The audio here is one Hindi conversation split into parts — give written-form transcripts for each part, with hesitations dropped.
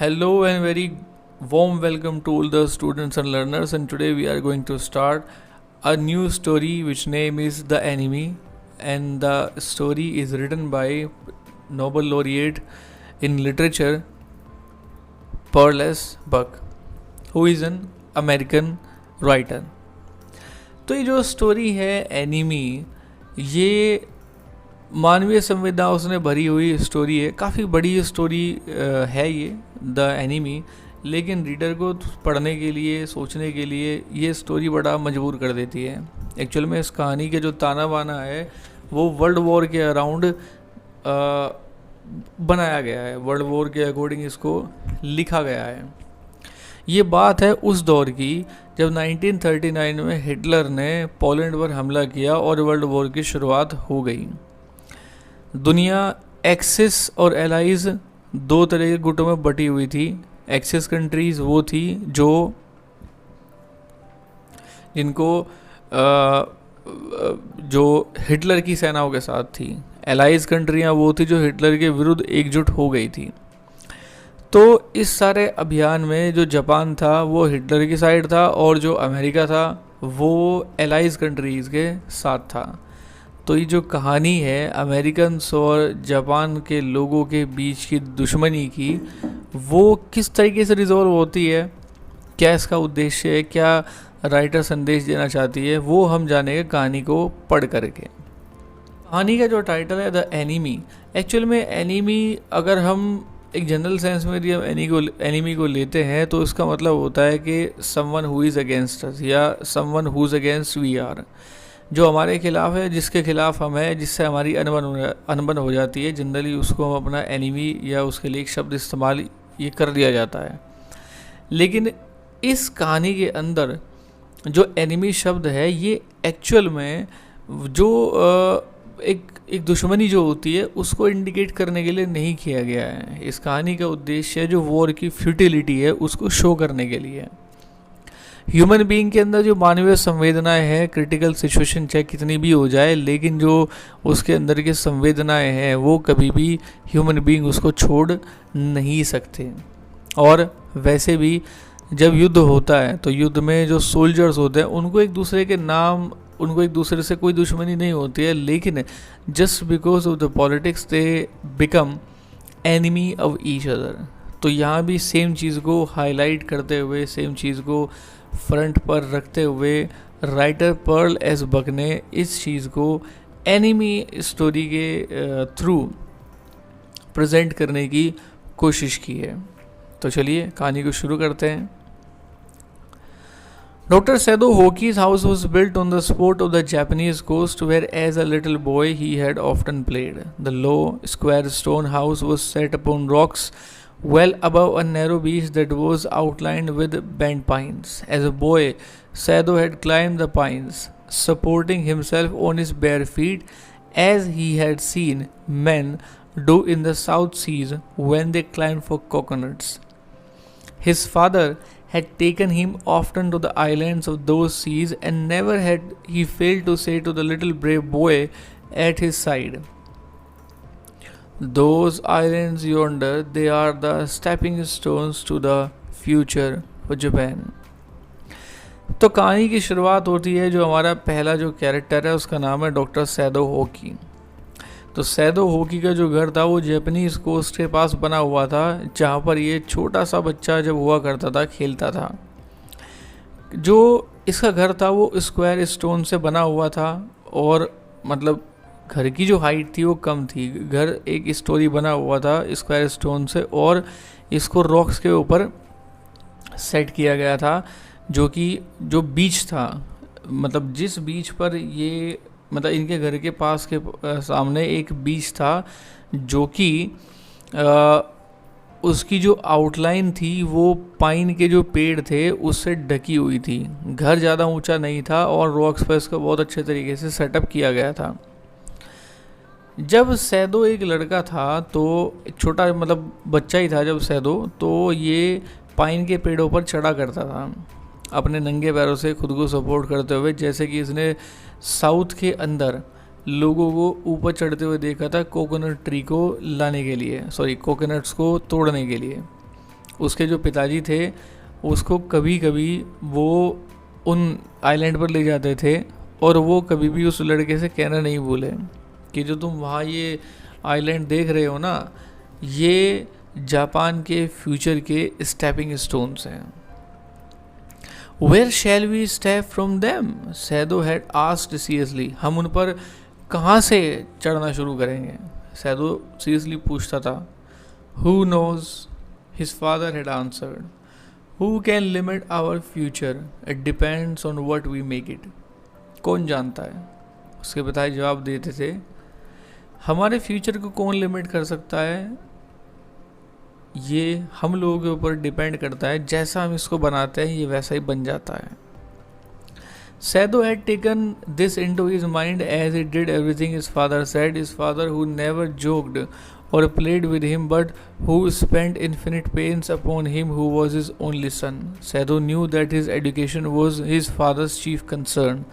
Hello and very warm welcome to all the students and learners, and today we are going to start a new story which name is The Enemy, and the story is written by Nobel laureate in literature Pearl S. Buck, who is an American writer. तो ये जो स्टोरी है एनिमी, ये मानवीय संवेदनाओं से भरी हुई स्टोरी है। काफ़ी बड़ी स्टोरी है ये द एनिमी, लेकिन रीडर को पढ़ने के लिए, सोचने के लिए ये स्टोरी बड़ा मजबूर कर देती है। एक्चुअल में इस कहानी के जो ताना बाना है वो वर्ल्ड वॉर के अराउंड बनाया गया है, वर्ल्ड वॉर के अकॉर्डिंग इसको लिखा गया है। ये बात है उस दौर की जब 1939 में हिटलर ने पोलैंड पर हमला किया और वर्ल्ड वॉर की शुरुआत हो गई। दुनिया एक्सिस और एलाइज दो तरह के गुटों में बटी हुई थी। एक्सिस कंट्रीज़ वो थी जो हिटलर की सेनाओं के साथ थी। एलाइज कंट्रियाँ वो थी जो हिटलर के विरुद्ध एकजुट हो गई थी। तो इस सारे अभियान में जो जापान था वो हिटलर की साइड था और जो अमेरिका था वो एलाइज कंट्रीज़ के साथ था। तो ये जो कहानी है अमेरिकन्स और जापान के लोगों के बीच की दुश्मनी की, वो किस तरीके से रिजॉल्व होती है, क्या इसका उद्देश्य है, क्या राइटर संदेश देना चाहती है, वो हम जानेंगे कहानी को पढ़ करके। कहानी का जो टाइटल है द एनिमी, एक्चुअल में एनिमी अगर हम एक जनरल सेंस में यदि हम एनिमी को लेते हैं तो इसका मतलब होता है कि someone who is against us या someone who is against we are, जो हमारे खिलाफ है, जिसके खिलाफ हम हैं, जिससे हमारी अनबन हो जाती है। जनरली उसको हम अपना एनिमी या उसके लिए एक शब्द इस्तेमाल ये कर दिया जाता है। लेकिन इस कहानी के अंदर जो एनिमी शब्द है ये एक्चुअल में जो एक दुश्मनी जो होती है उसको इंडिकेट करने के लिए नहीं किया गया है। इस कहानी का उद्देश्य जो वॉर की फ्यूटिलिटी है उसको शो करने के लिए। ह्यूमन बीइंग के अंदर जो मानवीय संवेदनाएं हैं, क्रिटिकल सिचुएशन चाहे कितनी भी हो जाए, लेकिन जो उसके अंदर की संवेदनाएं हैं वो कभी भी ह्यूमन बीइंग उसको छोड़ नहीं सकते। और वैसे भी जब युद्ध होता है तो युद्ध में जो सोल्जर्स होते हैं उनको एक दूसरे के नाम, उनको एक दूसरे से कोई दुश्मनी नहीं होती है, लेकिन just because of the politics they become enemy of each other. तो यहाँ भी सेम चीज़ को हाईलाइट करते हुए, सेम चीज़ को फ्रंट पर रखते हुए राइटर पर्ल एस बक ने इस चीज़ को एनिमी स्टोरी के थ्रू प्रेजेंट करने की कोशिश की है। तो चलिए कहानी को शुरू करते हैं। Dr. Sedo Hoki's house was built on the spot of the Japanese coast where as a little boy he had often played. The low, square stone house was set upon rocks well above a narrow beach that was outlined with bent pines. As a boy, Sedo had climbed the pines, supporting himself on his bare feet as he had seen men do in the South Seas when they climbed for coconuts. His father had taken him often to the islands of those seas, and never had he failed to say to the little brave boy at his side, "Those islands yonder, they are the stepping stones to the future for Japan." तो कहानी की शुरुआत होती है, जो हमारा पहला जो कैरेक्टर है उसका नाम है डॉक्टर सैदो होकी। तो सैदो होकी का जो घर था वो जापानीज कोस्ट के पास बना हुआ था, जहाँ पर ये छोटा सा बच्चा जब हुआ करता था, खेलता था। जो इसका घर था वो स्क्वायर स्टोन से बना हुआ था और मतलब घर की जो हाइट थी वो कम थी। घर एक स्टोरी बना हुआ था स्क्वायर स्टोन से और इसको रॉक्स के ऊपर सेट किया गया था, जो बीच था, मतलब जिस बीच पर ये, मतलब इनके घर के पास के सामने एक बीच था जो कि उसकी जो आउटलाइन थी वो पाइन के जो पेड़ थे उससे ढकी हुई थी। घर ज़्यादा ऊंचा नहीं था और रॉक्स पर इसका बहुत अच्छे तरीके से सेटअप किया गया था। जब सैदो एक लड़का था, तो एक छोटा मतलब बच्चा ही था जब सैदो, तो ये पाइन के पेड़ों पर चढ़ा करता था अपने नंगे पैरों से खुद को सपोर्ट करते हुए, जैसे कि इसने साउथ के अंदर लोगों को ऊपर चढ़ते हुए देखा था कोकोनट ट्री को लाने के लिए, कोकोनट्स को तोड़ने के लिए। उसके जो पिताजी थे उसको कभी कभी वो उन आइलैंड पर ले जाते थे और वो कभी भी उस लड़के से कहना नहीं भूले कि जो तुम वहाँ ये आइलैंड देख रहे हो ना, ये जापान के फ्यूचर के स्टेपिंग स्टोन्स हैं। Where shall we step from them, Saito had asked seriously, हम उन पर कहाँ से चढ़ना शुरू करेंगे, सैदो सीरियसली पूछता था। Who knows, his father had answered, who can limit our future, it depends on what we make it, कौन जानता है, उसके पिताजी जवाब देते थे, हमारे फ्यूचर को कौन लिमिट कर सकता है, ये हम लोगों के ऊपर डिपेंड करता है, जैसा हम इसको बनाते हैं ये वैसा ही बन जाता है। Sado had taken this into his mind as he did everything his father said. His father, who never joked or played with him, but who spent infinite pains upon him, who was his only son. Sado knew that his education was his father's chief concern.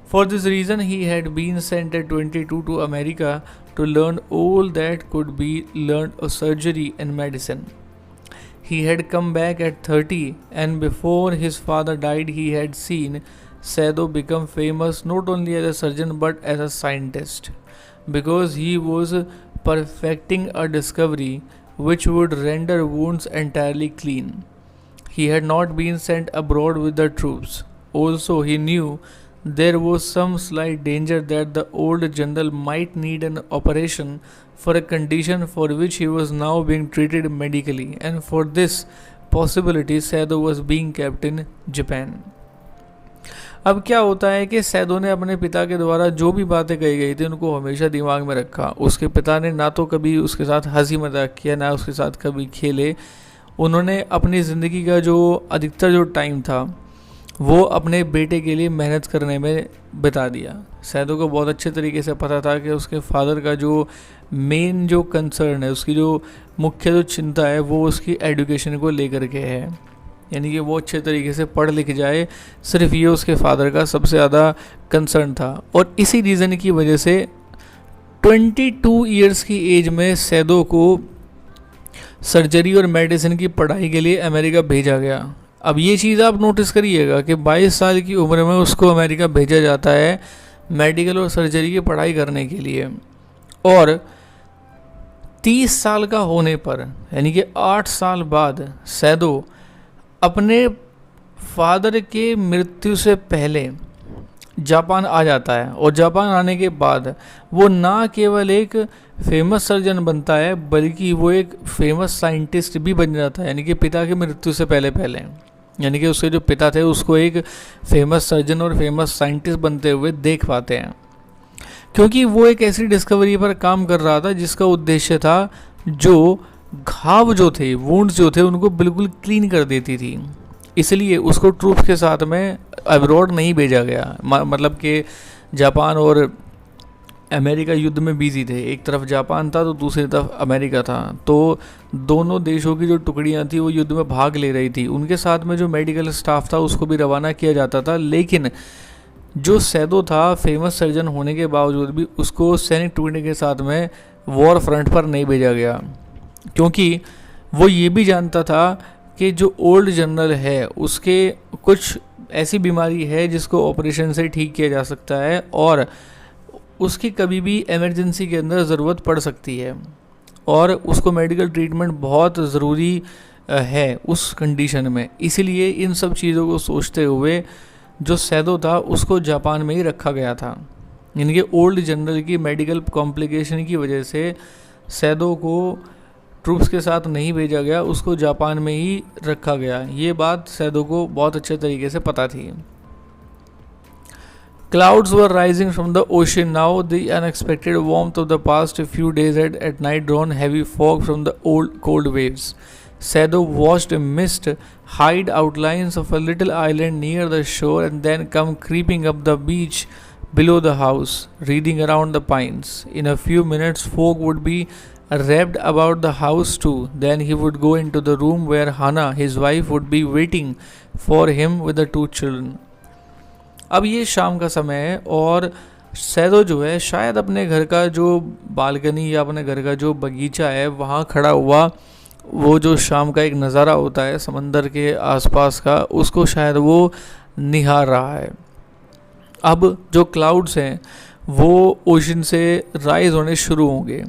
For this reason, he had been sent at 22 to America to learn all that could be learned of surgery and medicine. He had come back at 30, and before his father died, he had seen Sado become famous not only as a surgeon but as a scientist, because he was perfecting a discovery which would render wounds entirely clean. He had not been sent abroad with the troops. Also, he knew there was some slight danger that the old general might need an operation for a condition for which he was now being treated medically, and for this possibility Sado was being kept in Japan. अब क्या होता है कि सैदो ने अपने पिता के द्वारा जो भी बातें कही गई थी उनको हमेशा दिमाग में रखा। उसके पिता ने ना तो कभी उसके साथ हंसी मजाक किया, ना उसके साथ कभी खेले। उन्होंने अपनी ज़िंदगी का जो अधिकतर जो टाइम था वो अपने बेटे के लिए मेहनत करने में बिता दिया। सैदो को बहुत अच्छे तरीके से पता था कि उसके फादर का जो मेन जो कंसर्न है, उसकी जो मुख्य जो चिंता है वो उसकी एजुकेशन को लेकर के है, यानी कि वो अच्छे तरीके से पढ़ लिख जाए। सिर्फ ये उसके फादर का सबसे ज़्यादा कंसर्न था। और इसी रीज़न की वजह से 22 इयर्स की एज में सैदो को सर्जरी और मेडिसिन की पढ़ाई के लिए अमेरिका भेजा गया। अब ये चीज़ आप नोटिस करिएगा कि 22 साल की उम्र में उसको अमेरिका भेजा जाता है मेडिकल और सर्जरी की पढ़ाई करने के लिए, और 30 साल का होने पर यानी कि 8 साल बाद सैदो अपने फादर के मृत्यु से पहले जापान आ जाता है। और जापान आने के बाद वो ना केवल एक फेमस सर्जन बनता है बल्कि वो एक फेमस साइंटिस्ट भी बन जाता है, यानी कि पिता की मृत्यु से पहले यानी कि उसके जो पिता थे उसको एक फेमस सर्जन और फेमस साइंटिस्ट बनते हुए देख पाते हैं, क्योंकि वो एक ऐसी डिस्कवरी पर काम कर रहा था जिसका उद्देश्य था जो घाव जो थे, वुंड्स जो थे, उनको बिल्कुल क्लीन कर देती थी। इसलिए उसको ट्रूप्स के साथ में अब्रॉड नहीं भेजा गया। मतलब कि जापान और अमेरिका युद्ध में बिजी थे, एक तरफ जापान था तो दूसरी तरफ अमेरिका था, तो दोनों देशों की जो टुकड़ियां थी वो युद्ध में भाग ले रही थी। उनके साथ में जो मेडिकल स्टाफ था उसको भी रवाना किया जाता था, लेकिन जो सैदो था फेमस सर्जन होने के बावजूद भी उसको सैनिक टुकड़े के साथ में वॉर फ्रंट पर नहीं भेजा गया, क्योंकि वो ये भी जानता था कि जो ओल्ड जनरल है उसके कुछ ऐसी बीमारी है जिसको ऑपरेशन से ठीक किया जा सकता है और उसकी कभी भी इमरजेंसी के अंदर ज़रूरत पड़ सकती है और उसको मेडिकल ट्रीटमेंट बहुत ज़रूरी है उस कंडीशन में। इसीलिए इन सब चीज़ों को सोचते हुए जो सैदो था उसको जापान में ही रखा गया था, यानी कि ओल्ड जनरल की मेडिकल कॉम्प्लिकेशन की वजह से सैदो को ट्रूप्स के साथ नहीं भेजा गया, उसको जापान में ही रखा गया। ये बात सैदो को बहुत अच्छे तरीके से पता थी। Clouds were rising from the ocean now. The unexpected warmth of the past few days had at night drawn heavy fog from the old cold waves. Sado watched a mist hide outlines of a little island near the shore and then come creeping up the beach below the house, wreathing around the pines. In a few minutes, fog would be wrapped about the house too. Then he would go into the room where Hana, his wife, would be waiting for him with the 2 children. अब ये शाम का समय है और सैदो जो है शायद अपने घर का जो बालकनी या अपने घर का जो बगीचा है वहाँ खड़ा हुआ वो जो शाम का एक नज़ारा होता है समंदर के आसपास का, उसको शायद वो निहार रहा है। अब जो क्लाउड्स हैं वो ओशन से राइज होने शुरू होंगे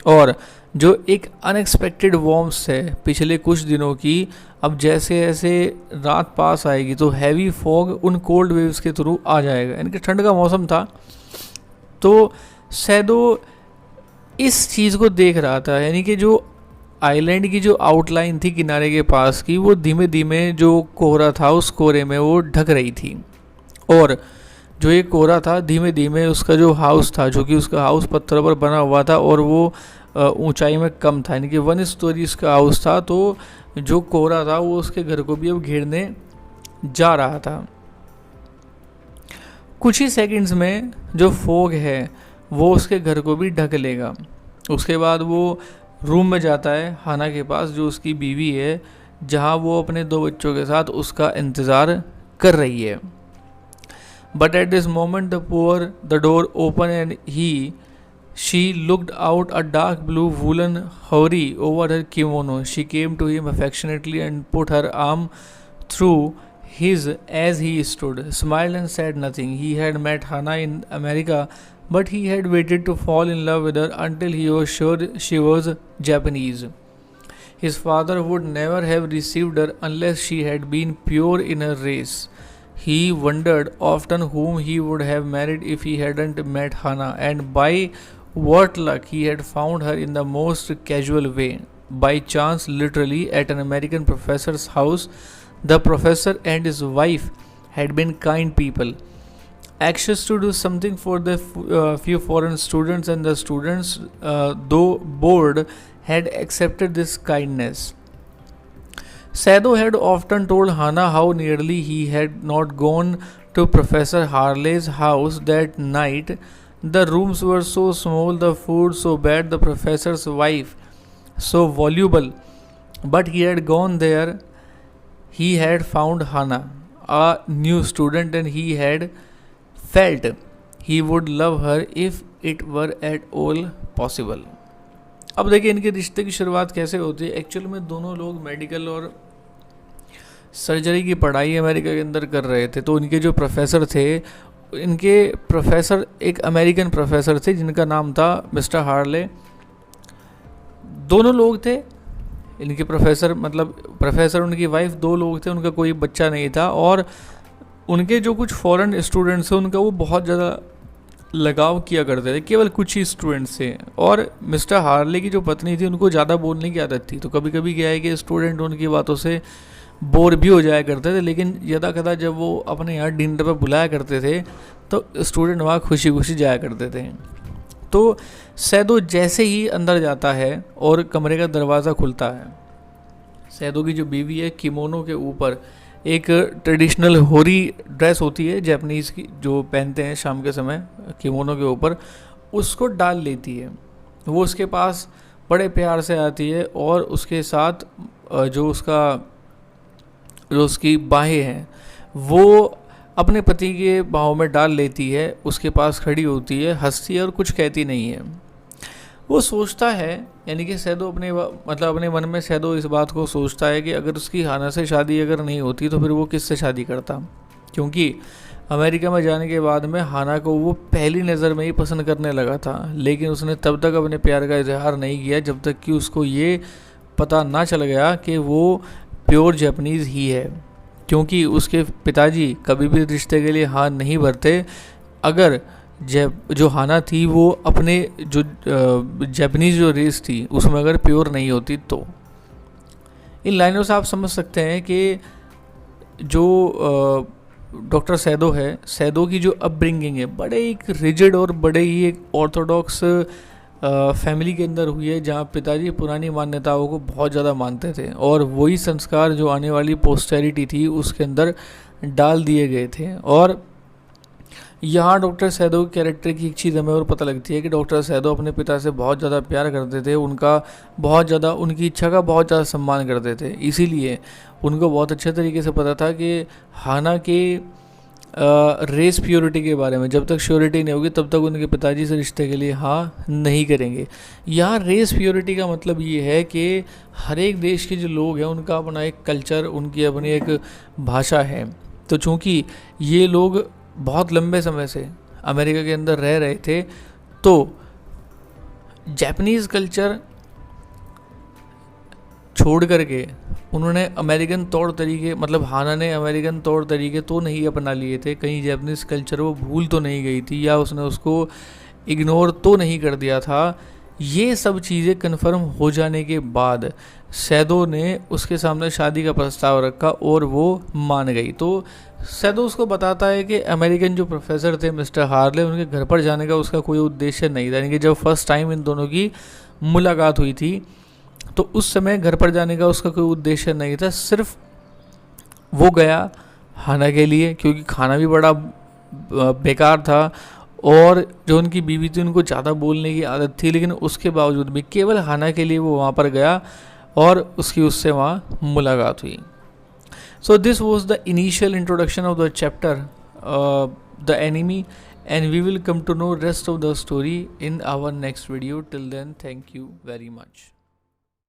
और जो एक अनएक्सपेक्टेड वार्म्थ है पिछले कुछ दिनों की, अब जैसे जैसे रात पास आएगी तो हैवी फॉग उन कोल्ड वेव्स के थ्रू आ जाएगा। यानी कि ठंड का मौसम था, तो सैदो इस चीज़ को देख रहा था, यानी कि जो आइलैंड की जो आउटलाइन थी किनारे के पास की, वो धीमे धीमे जो कोहरा था उस कोहरे में वो ढक रही थी। और जो ये कोहरा था धीमे धीमे उसका जो हाउस था, जो कि उसका हाउस पत्थरों पर बना हुआ था और वो ऊंचाई में कम था, यानी कि 1 स्टोरी उसका हाउस था, तो जो कोहरा था वो उसके घर को भी अब घेरने जा रहा था। कुछ ही सेकंड्स में जो फॉग है वो उसके घर को भी ढक लेगा। उसके बाद वो रूम में जाता है हाना के पास, जो उसकी बीवी है, जहाँ वो अपने 2 बच्चों के साथ उसका इंतज़ार कर रही है। But at this moment the door open and she looked out a dark blue woolen houri over her kimono. She came to him affectionately and put her arm through his as he stood, smiled and said nothing. He had met Hana in America, but he had waited to fall in love with her until he was sure she was Japanese. His father would never have received her unless she had been pure in her race. He wondered often whom he would have married if he hadn't met Hana, and by what luck he had found her in the most casual way. By chance, literally, at an American professor's house. The professor and his wife had been kind people, anxious to do something for the few foreign students, and the students, though bored, had accepted this kindness. Sado had often told Hana how nearly he had not gone to Professor Harley's house that night. The rooms were so small, the food so bad, the professor's wife so voluble. But he had gone there. He had found Hana, a new student, and he had felt he would love her if it were at all possible. अब देखिए इनके रिश्ते की शुरुआत कैसे होती है। एक्चुअल में दोनों लोग मेडिकल और सर्जरी की पढ़ाई अमेरिका के अंदर कर रहे थे। तो इनके जो प्रोफेसर थे, इनके प्रोफेसर एक अमेरिकन प्रोफेसर थे जिनका नाम था मिस्टर हार्ले। दोनों लोग थे इनके प्रोफेसर, मतलब प्रोफेसर उनकी वाइफ, 2 लोग थे, उनका कोई बच्चा नहीं था। और उनके जो कुछ फॉरेन स्टूडेंट्स थे उनका वो बहुत ज़्यादा लगाव किया करते थे, केवल कुछ ही स्टूडेंट्स थे। और मिस्टर हार्ले की जो पत्नी थी उनको ज़्यादा बोलने की आदत थी, तो कभी कभी क्या है कि स्टूडेंट उनकी बातों से बोर भी हो जाया करते थे। लेकिन यदा कदा जब वो अपने यहाँ डिनर पर बुलाया करते थे तो स्टूडेंट वहाँ खुशी खुशी जाया करते थे। तो सैदो जैसे ही अंदर जाता है और कमरे का दरवाज़ा खुलता है, सैदो की जो बीवी है किमोनो के ऊपर एक ट्रेडिशनल होरी ड्रेस होती है जापानीज़ की, जो पहनते हैं शाम के समय किमोनो के ऊपर, उसको डाल लेती है। वो उसके पास बड़े प्यार से आती है और उसके साथ जो उसकी बाहें हैं वो अपने पति के बाहों में डाल लेती है, उसके पास खड़ी होती है, हंसती है और कुछ कहती नहीं है। वो सोचता है, यानी कि सैदो अपने मन में सैदो इस बात को सोचता है कि अगर उसकी हाना से शादी अगर नहीं होती तो फिर वो किससे शादी करता, क्योंकि अमेरिका में जाने के बाद में हाना को वो पहली नज़र में ही पसंद करने लगा था। लेकिन उसने तब तक अपने प्यार का इजहार नहीं किया जब तक कि उसको ये पता ना चल गया कि वो प्योर जापानीज़ ही है, क्योंकि उसके पिताजी कभी भी रिश्ते के लिए हाँ नहीं भरते अगर जो हाना थी वो अपने जो जापानीज़ जो रेस थी उसमें अगर प्योर नहीं होती। तो इन लाइनों से आप समझ सकते हैं कि जो डॉक्टर सैदो है, सैदो की जो अपब्रिंगिंग है बड़े एक रिजिड और बड़े ही एक ऑर्थोडॉक्स फैमिली के अंदर हुई है, जहाँ पिताजी पुरानी मान्यताओं को बहुत ज़्यादा मानते थे और वही संस्कार जो आने वाली पोस्टेरिटी थी उसके अंदर डाल दिए गए थे। और यहाँ डॉक्टर सैदो के कैरेक्टर की एक चीज़ हमें और पता लगती है कि डॉक्टर सैदो अपने पिता से बहुत ज़्यादा प्यार करते थे, उनकी इच्छा का बहुत ज़्यादा सम्मान करते थे। इसीलिए उनको बहुत अच्छे तरीके से पता था कि हाना के रेस प्योरिटी के बारे में, जब तक श्योरिटी नहीं होगी तब तक उनके पिताजी से रिश्ते के लिए हाँ नहीं करेंगे। यहाँ रेस प्योरिटी का मतलब ये है कि हर एक देश के जो लोग हैं उनका अपना एक कल्चर, उनकी अपनी एक भाषा है। तो चूँकि ये लोग बहुत लंबे समय से अमेरिका के अंदर रह रहे थे, तो जापानीज़ कल्चर छोड़ करके उन्होंने अमेरिकन तौर तरीके, मतलब हाना ने अमेरिकन तौर तरीके तो नहीं अपना लिए थे, कहीं जापानीज़ कल्चर वो भूल तो नहीं गई थी या उसने उसको इग्नोर तो नहीं कर दिया था। ये सब चीज़ें कन्फर्म हो जाने के बाद सैदो ने उसके सामने शादी का प्रस्ताव रखा और वो मान गई। तो सैदो उसको बताता है कि अमेरिकन जो प्रोफेसर थे मिस्टर हार्ले, उनके घर पर जाने का उसका कोई उद्देश्य नहीं था। यानी कि जब फर्स्ट टाइम इन दोनों की मुलाकात हुई थी तो उस समय घर पर जाने का उसका कोई उद्देश्य नहीं था, सिर्फ वो गया खाना के लिए, क्योंकि खाना भी बड़ा बेकार था और जो उनकी बीवी थी उनको ज़्यादा बोलने की आदत थी, लेकिन उसके बावजूद भी केवल खाना के लिए वो वहाँ पर गया और उसकी उससे वहाँ मुलाकात हुई। So this was the initial introduction of the chapter the enemy, and we will come to know rest of the story in our next video. Till then, thank you very much.